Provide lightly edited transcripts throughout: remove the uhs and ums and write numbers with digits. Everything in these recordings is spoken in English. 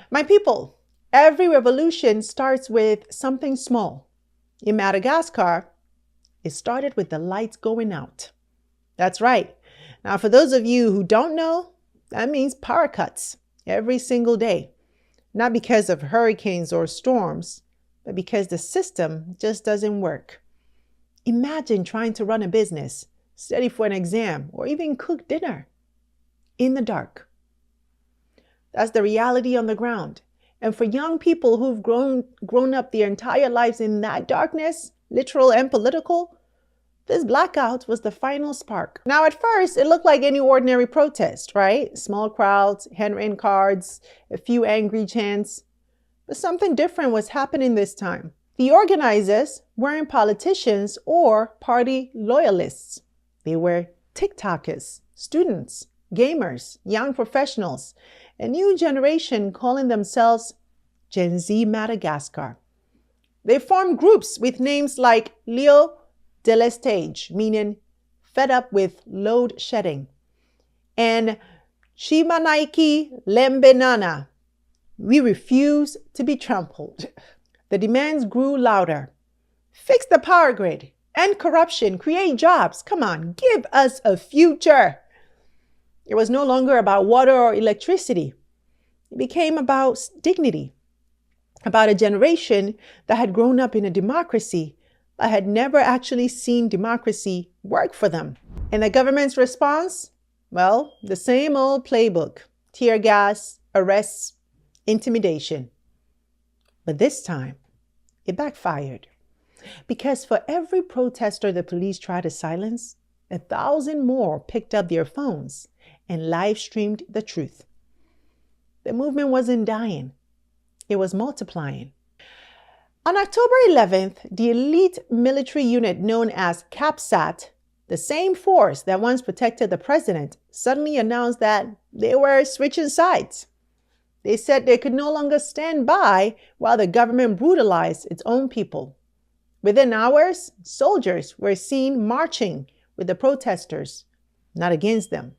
My people, every revolution starts with something small. In Madagascar, it started with the lights going out. That's right. Now, for those of you who don't know, that means power cuts every single day. Not because of hurricanes or storms, but because the system just doesn't work. Imagine trying to run a business, study for an exam, or even cook dinner in the dark. That's the reality on the ground. And for young people who've grown up their entire lives in that darkness, literal and political, this blackout was the final spark. Now, at first, it looked like any ordinary protest, right? Small crowds, handwritten cards, a few angry chants. But something different was happening this time. The organizers weren't politicians or party loyalists. They were TikTokers, students, gamers, young professionals, a new generation calling themselves Gen Z Madagascar. They formed groups with names like Leo de l'Estage, meaning fed up with load shedding, and Shimanaiki Lembenana, we refuse to be trampled. The demands grew louder. Fix the power grid, end corruption, create jobs. Come on, give us a future. It was no longer about water or electricity. It became about dignity, about a generation that had grown up in a democracy but had never actually seen democracy work for them. And the government's response? Well, the same old playbook: tear gas, arrests, intimidation. But this time, it backfired. Because for every protester the police tried to silence, 1,000 more picked up their phones and live streamed the truth. The movement wasn't dying. It was multiplying. On October 11th, the elite military unit known as CAPSAT, the same force that once protected the president, suddenly announced that they were switching sides. They said they could no longer stand by while the government brutalized its own people. Within hours, soldiers were seen marching with the protesters, not against them.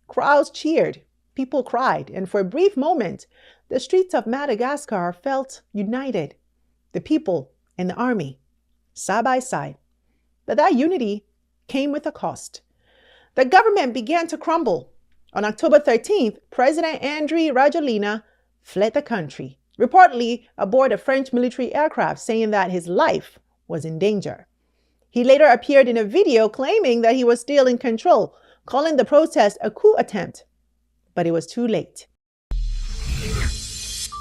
Crowds cheered, people cried, and for a brief moment, the streets of Madagascar felt united. The people and the army, side by side. But that unity came with a cost. The government began to crumble. On October 13th, President Andry Rajoelina fled the country, reportedly aboard a French military aircraft, saying that his life was in danger. He later appeared in a video claiming that he was still in control, calling the protest a coup attempt. But it was too late.